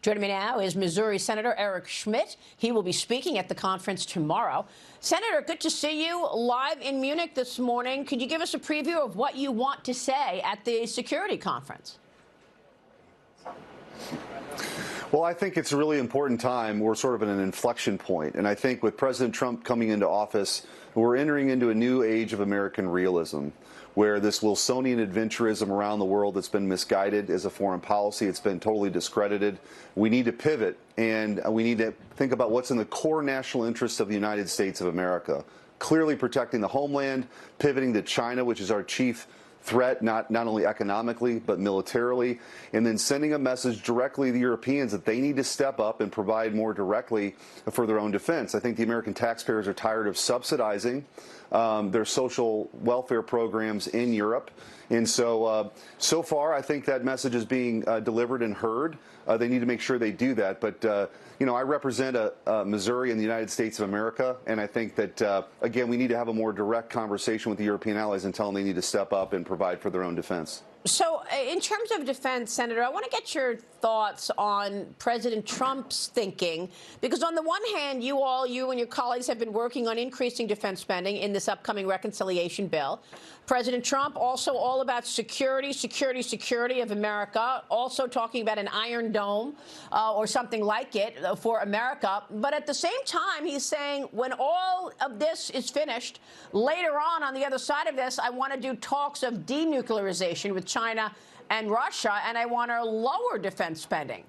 Joining me now is Missouri Senator Eric Schmitt. He will be speaking at the conference tomorrow. Senator, good to see you live in Munich this morning. Could you give us a preview of what you want to say at the security conference? Well, I think it's a really important time. We're sort of at an inflection point. And I think with President Trump coming into office, we're entering into a new age of American realism, where this Wilsonian adventurism around the world that's been misguided as a foreign policy, it's been totally discredited. We need to pivot, and we need to think about what's in the core national interests of the United States of America. Clearly protecting the homeland, pivoting to China, which is our chief threat, not only economically, but militarily, and then sending a message directly to the Europeans that they need to step up and provide more directly for their own defense. I think the American taxpayers are tired of subsidizing their social welfare programs in Europe. And so far, I think that message is being delivered and heard. They need to make sure they do that. But, you know, I represent Missouri in the United States of America, and I think that, again, we need to have a more direct conversation with the European allies and tell them they need to step up and provide for their own defense. So in terms of defense, Senator, I want to get your thoughts on President Trump's thinking, because on the one hand, you and your colleagues have been working on increasing defense spending in this upcoming reconciliation bill. President Trump also all about security of America, also talking about an Iron Dome or something like it for America. But at the same time, he's saying when all of this is finished, later on the other side of this, I want to do talks of denuclearization with China and Russia, and I want to lower defense spending.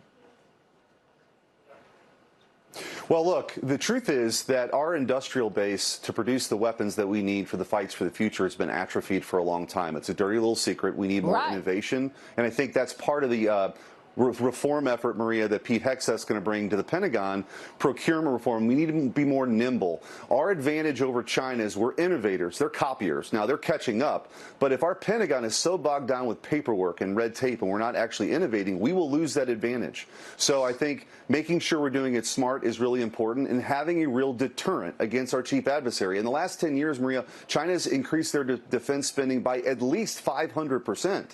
Well, look, the truth is that our industrial base to produce the weapons that we need for the fights for the future has been atrophied for a long time. It's a dirty little secret. We need more innovation. And I think that's part of the reform effort, Maria, that Pete Hegseth's going to bring to the Pentagon, procurement reform. We need to be more nimble. Our advantage over China is we're innovators. They're copiers. Now, they're catching up. But if our Pentagon is so bogged down with paperwork and red tape and we're not actually innovating, we will lose that advantage. So I think making sure we're doing it smart is really important, and having a real deterrent against our chief adversary. In the last 10 years, Maria, China has increased their defense spending by at least 500%.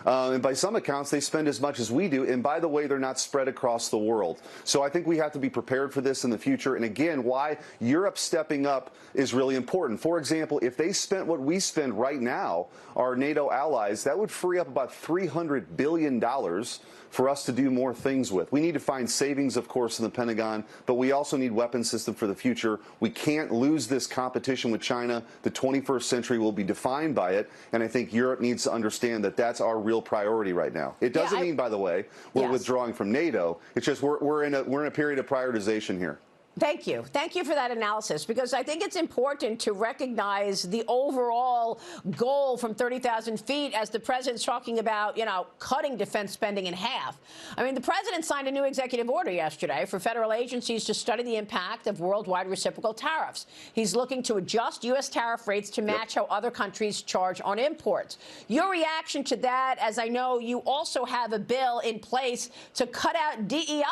And by some accounts, they spend as much as we do. And by the way, they're not spread across the world. So I think we have to be prepared for this in the future. And again, why Europe stepping up is really important. For example, if they spent what we spend right now, our NATO allies, that would free up about $300 billion for us to do more things with. We need to find savings, of course, in the Pentagon, but we also need weapons system for the future. We can't lose this competition with China. The 21st century will be defined by it, and I think Europe needs to understand that that's our real priority right now. It doesn't mean, by the way, we're withdrawing from NATO. It's just we're in a period of prioritization here. Thank you. Thank you for that analysis, because I think it's important to recognize the overall goal from 30,000 feet as the president's talking about, you know, cutting defense spending in half. I mean, the president signed a new executive order yesterday for federal agencies to study the impact of worldwide reciprocal tariffs. He's looking to adjust U.S. tariff rates to match how other countries charge on imports. Your reaction to that, as I know you also have a bill in place to cut out DEI.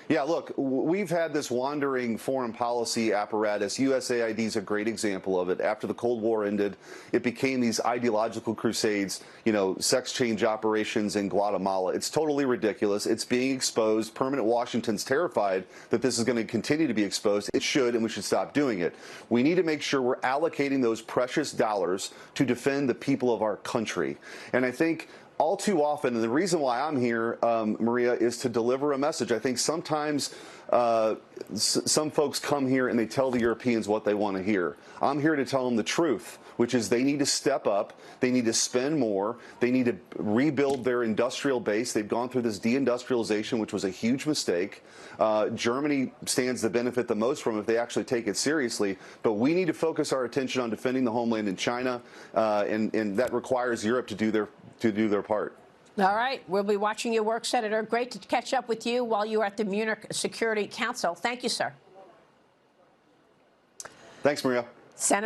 Yeah, look, we've had this wandering foreign policy apparatus. USAID is a great example of it. After the Cold War ended, it became these ideological crusades, you know, sex change operations in Guatemala. It's totally ridiculous. It's being exposed. Permanent Washington's terrified that this is going to continue to be exposed. It should, and we should stop doing it. We need to make sure we're allocating those precious dollars to defend the people of our country. And I think all too often, and the reason why I'm here, Maria, is to deliver a message. I think sometimes some folks come here and they tell the Europeans what they want to hear. I'm here to tell them the truth, which is they need to step up, they need to spend more, they need to rebuild their industrial base. They've gone through this deindustrialization, which was a huge mistake. Germany stands to benefit the most from it if they actually take it seriously. But we need to focus our attention on defending the homeland in China, and that requires Europe to do their part. All right. We'll be watching your work, Senator. Great to catch up with you while you were at the Munich Security Council. Thank you, sir. Thanks, Maria. Senator.